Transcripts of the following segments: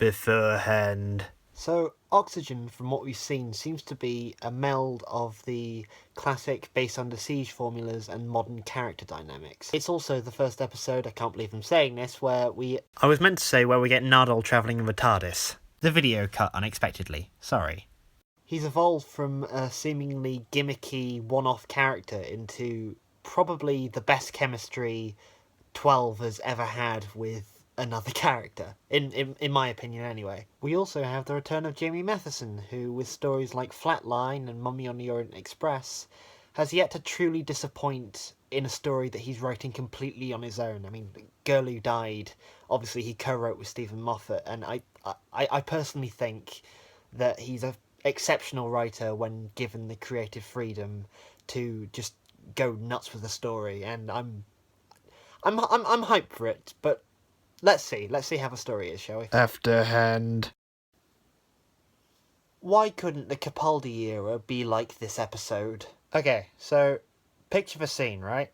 beforehand. So, Oxygen, from what we've seen, seems to be a meld of the classic Base Under Siege formulas and modern character dynamics. It's also the first episode, I can't believe I'm saying this, where I was meant to say where we get Nardole travelling in the TARDIS. The video cut unexpectedly. Sorry. He's evolved from a seemingly gimmicky one-off character into probably the best chemistry 12 has ever had with another character, in my opinion anyway. We also have the return of Jamie Matheson, who with stories like Flatline and Mummy on the Orient Express has yet to truly disappoint in a story that he's writing completely on his own. I mean, Girl Who Died, obviously he co-wrote with Stephen Moffat, and I personally think that he's an exceptional writer when given the creative freedom to just go nuts with the story, and I'm hyped for it, but let's see how the story is, shall we? Afterhand. Why couldn't the Capaldi era be like this episode? Okay, so picture the scene, right?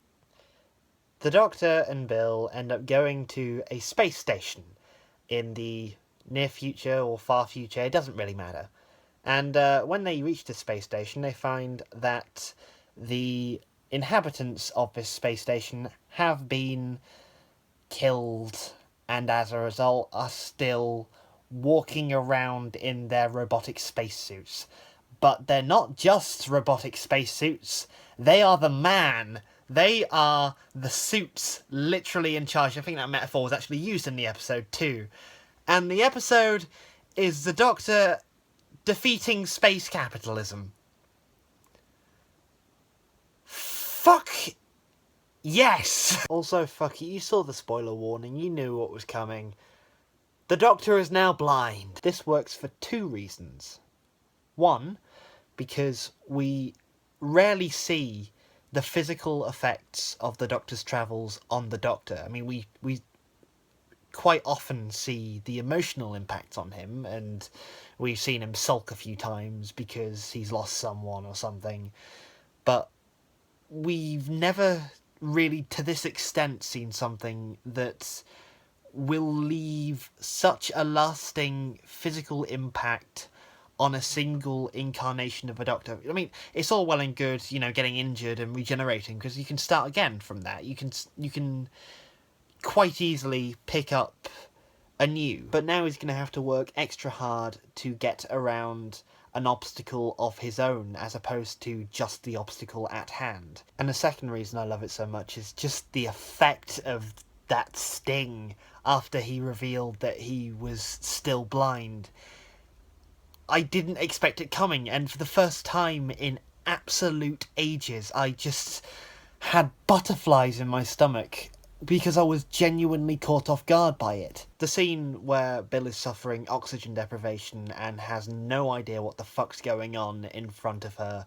The Doctor and Bill end up going to a space station in the near future or far future, it doesn't really matter. And when they reach the space station, they find that the inhabitants of this space station have been killed, and as a result are still walking around in their robotic spacesuits. But they're not just robotic spacesuits, they are the man. They are the suits literally in charge. I think that metaphor was actually used in the episode too. And the episode is the Doctor defeating space capitalism. Fuck yes! Also, fuck it, you saw the spoiler warning, you knew what was coming. The Doctor is now blind. This works for two reasons. One, because we rarely see the physical effects of the Doctor's travels on the Doctor. I mean, we quite often see the emotional impacts on him, and we've seen him sulk a few times because he's lost someone or something. But we've never really, to this extent, seen something that will leave such a lasting physical impact on a single incarnation of a Doctor. I mean, it's all well and good, you know, getting injured and regenerating, because you can start again from that. You can quite easily pick up anew. But now he's going to have to work extra hard to get around an obstacle of his own, as opposed to just the obstacle at hand. And the second reason I love it so much is just the effect of that sting after he revealed that he was still blind. I didn't expect it coming, and for the first time in absolute ages, I just had butterflies in my stomach because I was genuinely caught off guard by it. The scene where Bill is suffering oxygen deprivation and has no idea what the fuck's going on in front of her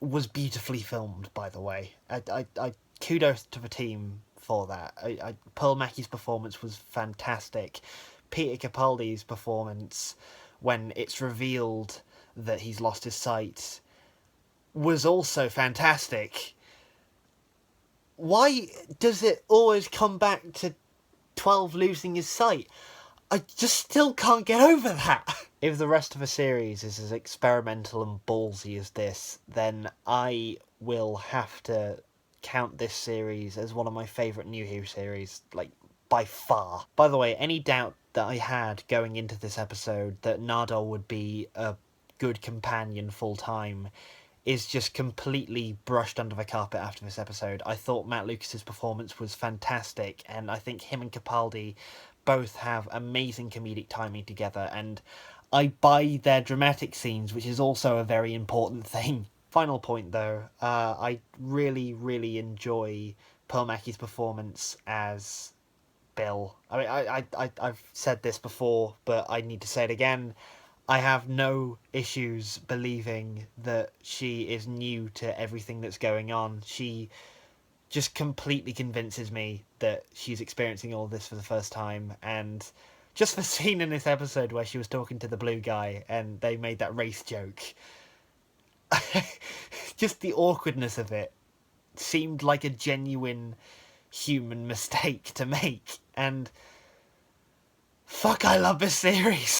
was beautifully filmed, by the way. I kudos to the team for that. Pearl Mackie's performance was fantastic. Peter Capaldi's performance, when it's revealed that he's lost his sight, was also fantastic. Why does it always come back to 12 losing his sight? I just still can't get over that. If the rest of the series is as experimental and ballsy as this, then I will have to count this series as one of my favourite New Who series, like, by far. By the way, any doubt that I had going into this episode that Nardole would be a good companion full-time is just completely brushed under the carpet after this episode. I thought Matt Lucas's performance was fantastic, and I think him and Capaldi both have amazing comedic timing together, and I buy their dramatic scenes, which is also a very important thing. Final point, though, I really, really enjoy Pearl Mackie's performance as Bill. I mean, I've said this before, but I need to say it again. I have no issues believing that she is new to everything that's going on. She just completely convinces me that she's experiencing all this for the first time, and just the scene in this episode where she was talking to the blue guy and they made that race joke. Just the awkwardness of it seemed like a genuine human mistake to make, and Fuck, I love this series.